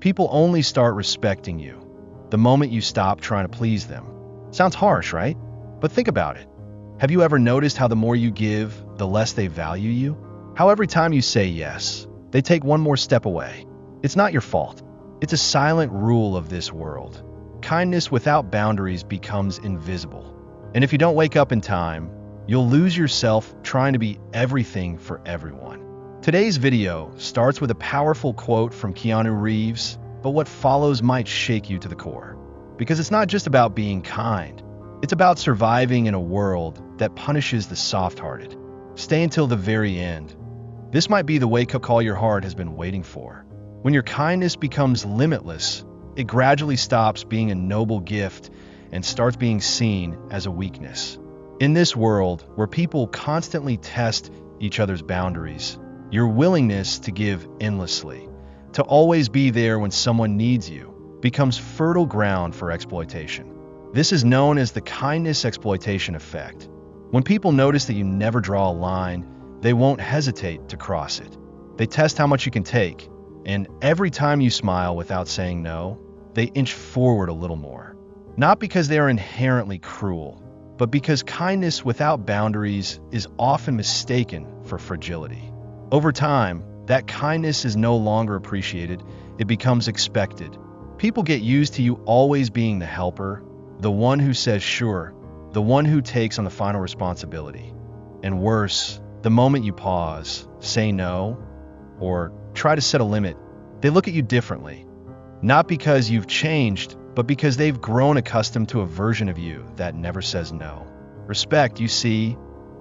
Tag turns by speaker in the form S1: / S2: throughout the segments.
S1: People only start respecting you the moment you stop trying to please them. Sounds harsh, right? But think about it. Have you ever noticed how the more you give, the less they value you? How every time you say yes, they take one more step away. It's not your fault. It's a silent rule of this world. Kindness without boundaries becomes invisible. And if you don't wake up in time, you'll lose yourself trying to be everything for everyone. Today's video starts with a powerful quote from Keanu Reeves, but what follows might shake you to the core. Because it's not just about being kind. It's about surviving in a world that punishes the soft-hearted. Stay until the very end. This might be the wake-up call your heart has been waiting for. When your kindness becomes limitless, it gradually stops being a noble gift and starts being seen as a weakness. In this world where people constantly test each other's boundaries, your willingness to give endlessly, to always be there when someone needs you, becomes fertile ground for exploitation. This is known as the kindness exploitation effect. When people notice that you never draw a line, they won't hesitate to cross it. They test how much you can take, and every time you smile without saying no, they inch forward a little more. Not because they are inherently cruel, but because kindness without boundaries is often mistaken for fragility. Over time, that kindness is no longer appreciated, it becomes expected. People get used to you always being the helper, the one who says sure, the one who takes on the final responsibility. And worse, the moment you pause, say no, or try to set a limit, they look at you differently. Not because you've changed, but because they've grown accustomed to a version of you that never says no. Respect, you see,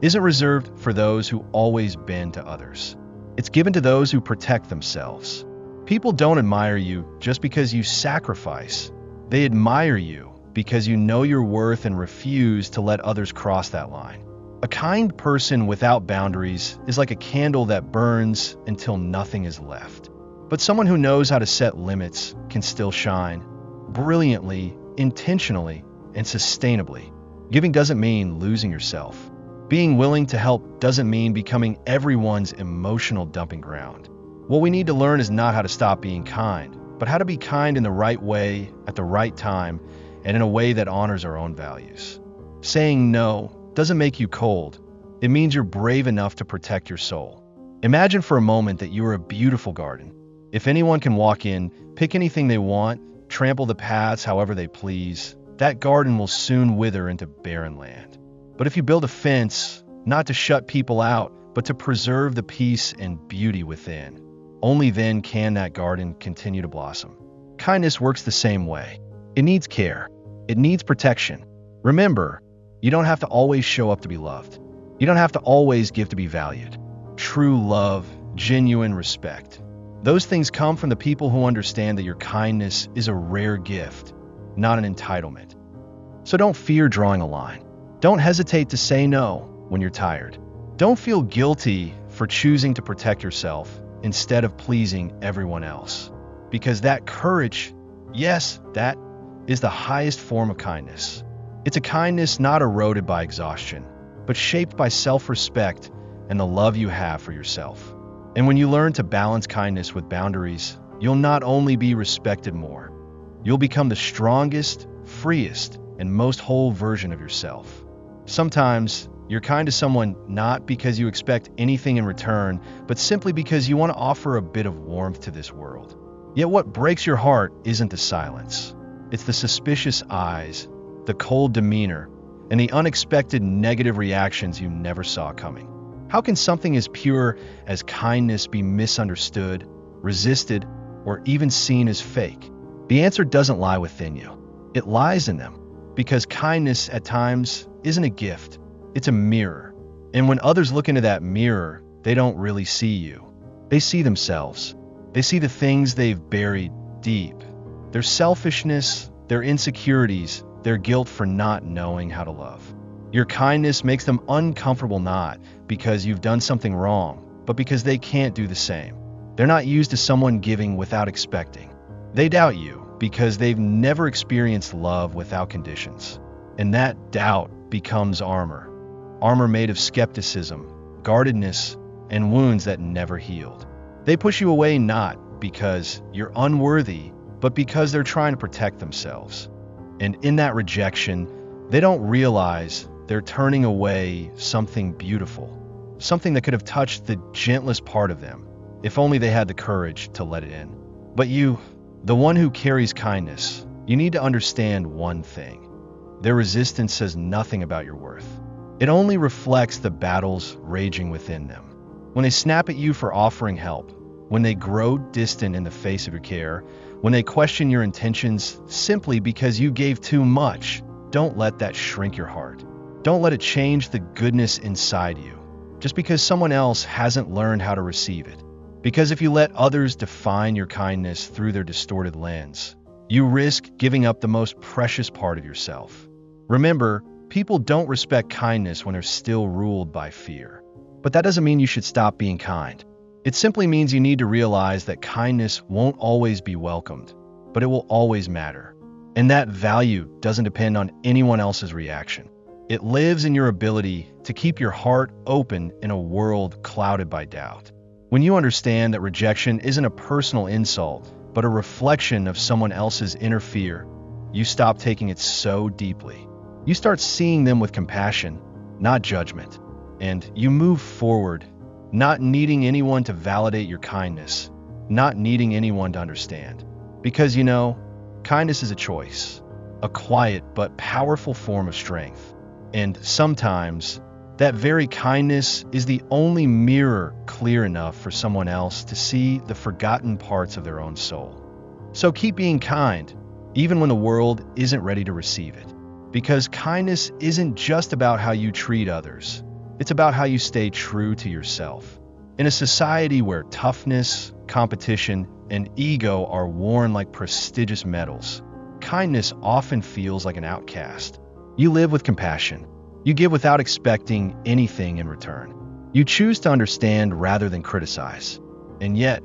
S1: isn't reserved for those who always bend to others. It's given to those who protect themselves. People don't admire you just because you sacrifice. They admire you because you know your worth and refuse to let others cross that line. A kind person without boundaries is like a candle that burns until nothing is left. But someone who knows how to set limits can still shine, brilliantly, intentionally, and sustainably. Giving doesn't mean losing yourself. Being willing to help doesn't mean becoming everyone's emotional dumping ground. What we need to learn is not how to stop being kind, but how to be kind in the right way, at the right time, and in a way that honors our own values. Saying no doesn't make you cold. It means you're brave enough to protect your soul. Imagine for a moment that you are a beautiful garden. If anyone can walk in, pick anything they want, trample the paths however they please, that garden will soon wither into barren land. But if you build a fence, not to shut people out, but to preserve the peace and beauty within, only then can that garden continue to blossom. Kindness works the same way. It needs care. It needs protection. Remember, you don't have to always show up to be loved. You don't have to always give to be valued. True love, genuine respect. Those things come from the people who understand that your kindness is a rare gift, not an entitlement. So don't fear drawing a line. Don't hesitate to say no when you're tired. Don't feel guilty for choosing to protect yourself instead of pleasing everyone else. Because that courage, yes, that is the highest form of kindness. It's a kindness not eroded by exhaustion, but shaped by self-respect and the love you have for yourself. And when you learn to balance kindness with boundaries, you'll not only be respected more, you'll become the strongest, freest, and most whole version of yourself. Sometimes, you're kind to someone not because you expect anything in return, but simply because you want to offer a bit of warmth to this world. Yet what breaks your heart isn't the silence. It's the suspicious eyes, the cold demeanor, and the unexpected negative reactions you never saw coming. How can something as pure as kindness be misunderstood, resisted, or even seen as fake? The answer doesn't lie within you. It lies in them. Because kindness at times isn't a gift, it's a mirror. And when others look into that mirror, they don't really see you. They see themselves. They see the things they've buried deep. Their selfishness, their insecurities, their guilt for not knowing how to love. Your kindness makes them uncomfortable not because you've done something wrong, but because they can't do the same. They're not used to someone giving without expecting. They doubt you because they've never experienced love without conditions. And that doubt becomes armor. Armor made of skepticism, guardedness, and wounds that never healed. They push you away not not because you're unworthy, but because they're trying to protect themselves. And in that rejection, they don't realize they're turning away something beautiful, something that could have touched the gentlest part of them, if only they had the courage to let it in. But you, the one who carries kindness, you need to understand one thing. Their resistance says nothing about your worth. It only reflects the battles raging within them. When they snap at you for offering help, when they grow distant in the face of your care, when they question your intentions simply because you gave too much, don't let that shrink your heart. Don't let it change the goodness inside you, just because someone else hasn't learned how to receive it. Because if you let others define your kindness through their distorted lens, you risk giving up the most precious part of yourself. Remember, people don't respect kindness when they're still ruled by fear. But that doesn't mean you should stop being kind. It simply means you need to realize that kindness won't always be welcomed, but it will always matter. And that value doesn't depend on anyone else's reaction. It lives in your ability to keep your heart open in a world clouded by doubt. When you understand that rejection isn't a personal insult, but a reflection of someone else's inner fear, you stop taking it so deeply. You start seeing them with compassion, not judgment. And you move forward, not needing anyone to validate your kindness, not needing anyone to understand. Because kindness is a choice, a quiet but powerful form of strength. And sometimes, that very kindness is the only mirror clear enough for someone else to see the forgotten parts of their own soul. So keep being kind, even when the world isn't ready to receive it. Because kindness isn't just about how you treat others. It's about how you stay true to yourself. In a society where toughness, competition, and ego are worn like prestigious medals, kindness often feels like an outcast. You live with compassion. You give without expecting anything in return. You choose to understand rather than criticize. And yet,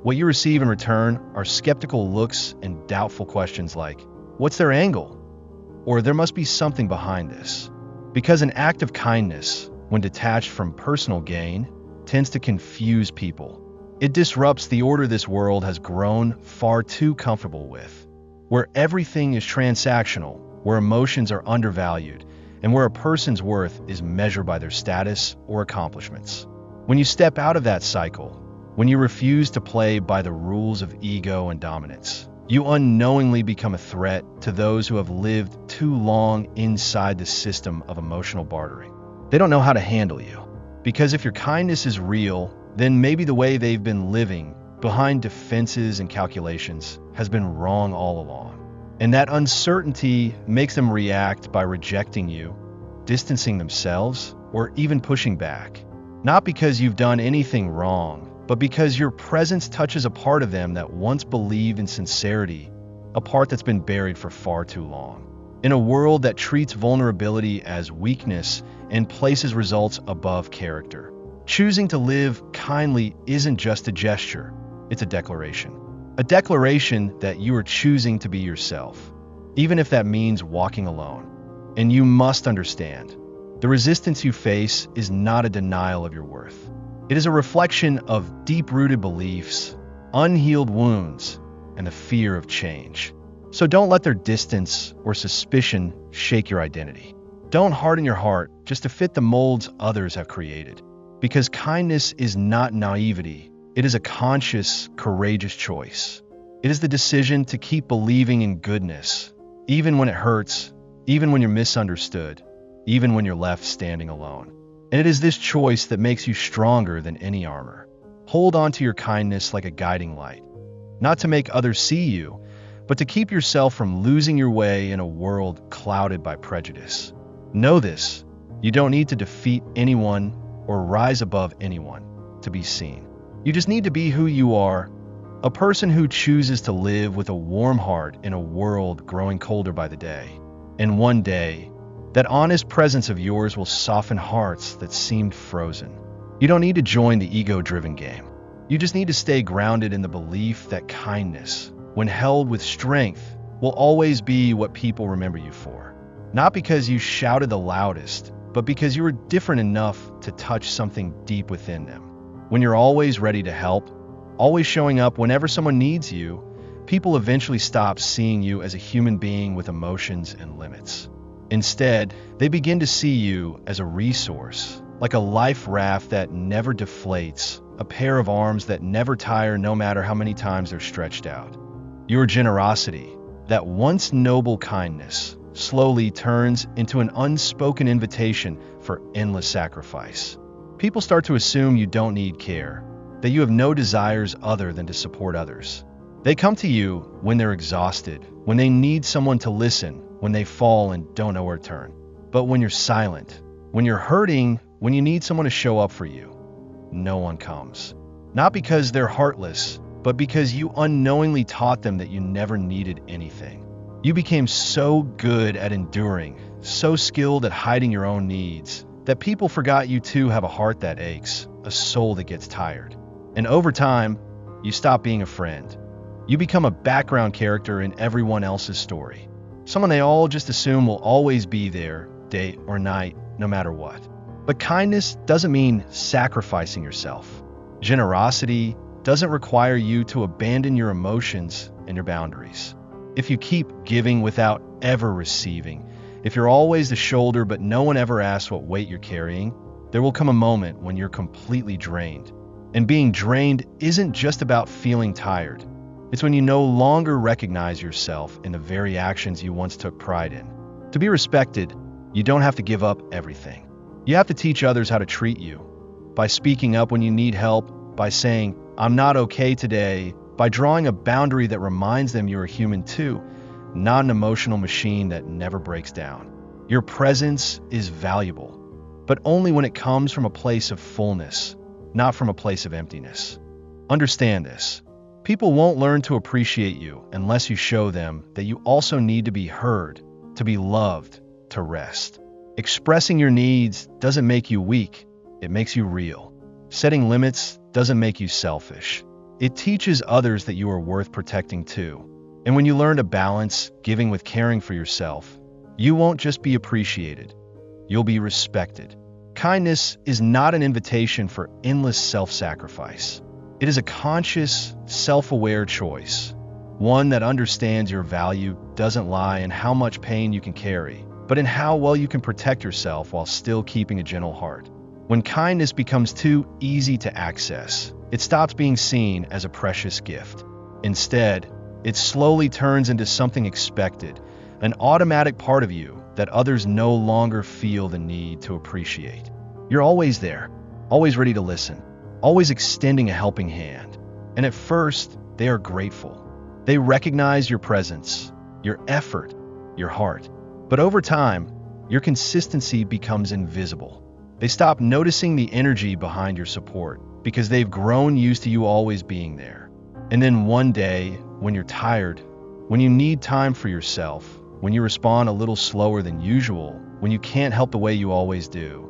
S1: what you receive in return are skeptical looks and doubtful questions like, "What's their angle?" Or "There must be something behind this." Because an act of kindness, when detached from personal gain, tends to confuse people. It disrupts the order this world has grown far too comfortable with, where everything is transactional, where emotions are undervalued, and where a person's worth is measured by their status or accomplishments. When you step out of that cycle, when you refuse to play by the rules of ego and dominance, you unknowingly become a threat to those who have lived too long inside the system of emotional bartering. They don't know how to handle you. Because if your kindness is real, then maybe the way they've been living, behind defenses and calculations, has been wrong all along. And that uncertainty makes them react by rejecting you, distancing themselves, or even pushing back. Not because you've done anything wrong, but because your presence touches a part of them that once believed in sincerity, a part that's been buried for far too long. In a world that treats vulnerability as weakness and places results above character, choosing to live kindly isn't just a gesture, it's a declaration. A declaration that you are choosing to be yourself, even if that means walking alone. And you must understand, the resistance you face is not a denial of your worth. It is a reflection of deep-rooted beliefs, unhealed wounds, and the fear of change. So don't let their distance or suspicion shake your identity. Don't harden your heart just to fit the molds others have created. Because kindness is not naivety. It is a conscious, courageous choice. It is the decision to keep believing in goodness, even when it hurts, even when you're misunderstood, even when you're left standing alone. And it is this choice that makes you stronger than any armor. Hold on to your kindness like a guiding light, not to make others see you, but to keep yourself from losing your way in a world clouded by prejudice. Know this, you don't need to defeat anyone or rise above anyone to be seen. You just need to be who you are, a person who chooses to live with a warm heart in a world growing colder by the day. And one day, that honest presence of yours will soften hearts that seemed frozen. You don't need to join the ego-driven game. You just need to stay grounded in the belief that kindness, when held with strength, will always be what people remember you for. Not because you shouted the loudest, but because you were different enough to touch something deep within them. When you're always ready to help, always showing up whenever someone needs you, people eventually stop seeing you as a human being with emotions and limits. Instead, they begin to see you as a resource, like a life raft that never deflates, a pair of arms that never tire no matter how many times they're stretched out. Your generosity, that once noble kindness, slowly turns into an unspoken invitation for endless sacrifice. People start to assume you don't need care, that you have no desires other than to support others. They come to you when they're exhausted, when they need someone to listen, when they fall and don't know where to turn. But when you're silent, when you're hurting, when you need someone to show up for you, no one comes. Not because they're heartless, but because you unknowingly taught them that you never needed anything. You became so good at enduring, so skilled at hiding your own needs, that people forgot you too have a heart that aches, a soul that gets tired. And over time, you stop being a friend. You become a background character in everyone else's story. Someone they all just assume will always be there, day or night, no matter what. But kindness doesn't mean sacrificing yourself. Generosity doesn't require you to abandon your emotions and your boundaries. If you keep giving without ever receiving, if you're always the shoulder but no one ever asks what weight you're carrying, there will come a moment when you're completely drained. And being drained isn't just about feeling tired. It's when you no longer recognize yourself in the very actions you once took pride in. To be respected, you don't have to give up everything. You have to teach others how to treat you. By speaking up when you need help, by saying, "I'm not okay today," by drawing a boundary that reminds them you're a human too, not an emotional machine that never breaks down. Your presence is valuable, but only when it comes from a place of fullness, not from a place of emptiness. Understand this. People won't learn to appreciate you unless you show them that you also need to be heard, to be loved, to rest. Expressing your needs doesn't make you weak, it makes you real. Setting limits doesn't make you selfish. It teaches others that you are worth protecting too. And when you learn to balance giving with caring for yourself, you won't just be appreciated, you'll be respected. Kindness is not an invitation for endless self-sacrifice. It is a conscious, self-aware choice, one that understands your value doesn't lie in how much pain you can carry, but in how well you can protect yourself while still keeping a gentle heart. When kindness becomes too easy to access, it stops being seen as a precious gift. Instead, it slowly turns into something expected, an automatic part of you that others no longer feel the need to appreciate. You're always there, always ready to listen, always extending a helping hand. And at first, they are grateful. They recognize your presence, your effort, your heart. But over time, your consistency becomes invisible. They stop noticing the energy behind your support because they've grown used to you always being there. And then one day, when you're tired, when you need time for yourself, when you respond a little slower than usual, when you can't help the way you always do,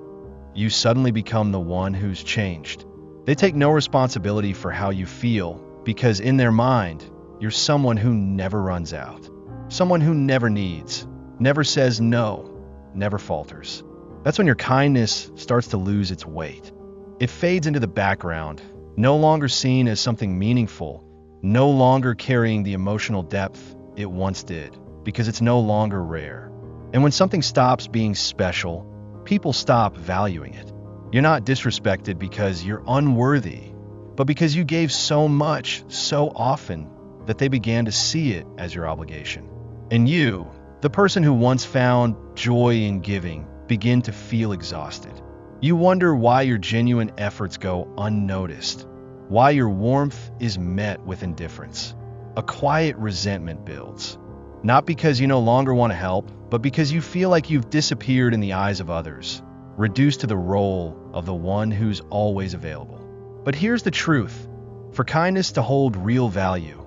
S1: you suddenly become the one who's changed. They take no responsibility for how you feel because in their mind, you're someone who never runs out, someone who never needs, never says no, never falters. That's when your kindness starts to lose its weight. It fades into the background, no longer seen as something meaningful, no longer carrying the emotional depth it once did, because it's no longer rare. And when something stops being special, people stop valuing it. You're not disrespected because you're unworthy, but because you gave so much, so often, that they began to see it as your obligation. And you, the person who once found joy in giving, begin to feel exhausted. You wonder why your genuine efforts go unnoticed, why your warmth is met with indifference. A quiet resentment builds, not because you no longer want to help, but because you feel like you've disappeared in the eyes of others, reduced to the role of the one who's always available. But here's the truth. For kindness to hold real value,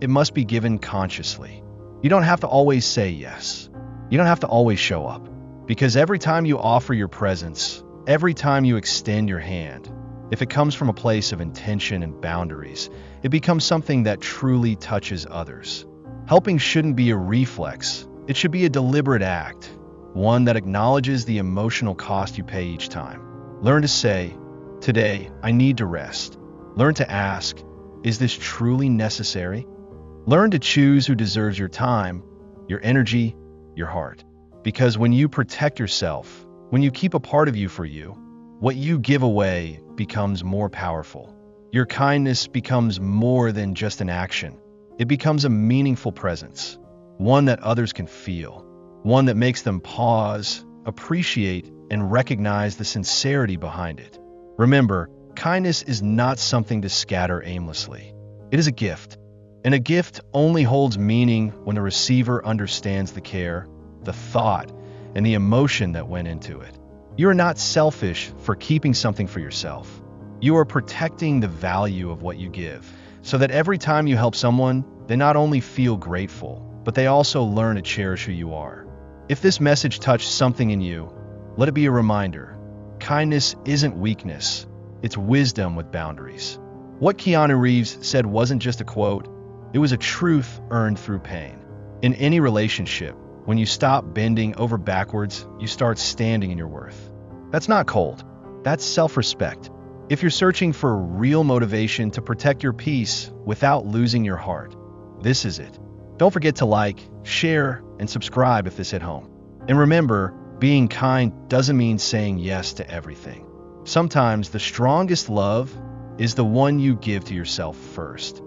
S1: it must be given consciously. You don't have to always say yes. You don't have to always show up. Because every time you offer your presence, every time you extend your hand, if it comes from a place of intention and boundaries, it becomes something that truly touches others. Helping shouldn't be a reflex. It should be a deliberate act, one that acknowledges the emotional cost you pay each time. Learn to say, "Today, I need to rest." Learn to ask, Is this truly necessary? Learn to choose who deserves your time, your energy, your heart. Because when you protect yourself, when you keep a part of you for you, what you give away becomes more powerful. Your kindness becomes more than just an action. It becomes a meaningful presence, one that others can feel, one that makes them pause, appreciate, and recognize the sincerity behind it. Remember, kindness is not something to scatter aimlessly. It is a gift. And a gift only holds meaning when the receiver understands the care, the thought, and the emotion that went into it. You are not selfish for keeping something for yourself. You are protecting the value of what you give, so that every time you help someone, they not only feel grateful, but they also learn to cherish who you are. If this message touched something in you, let it be a reminder. Kindness isn't weakness, it's wisdom with boundaries. What Keanu Reeves said wasn't just a quote, it was a truth earned through pain. In any relationship, when you stop bending over backwards, you start standing in your worth. That's not cold, that's self-respect. If you're searching for real motivation to protect your peace without losing your heart, this is it. Don't forget to like, share, and subscribe if this hit home. And remember, being kind doesn't mean saying yes to everything. Sometimes the strongest love is the one you give to yourself first.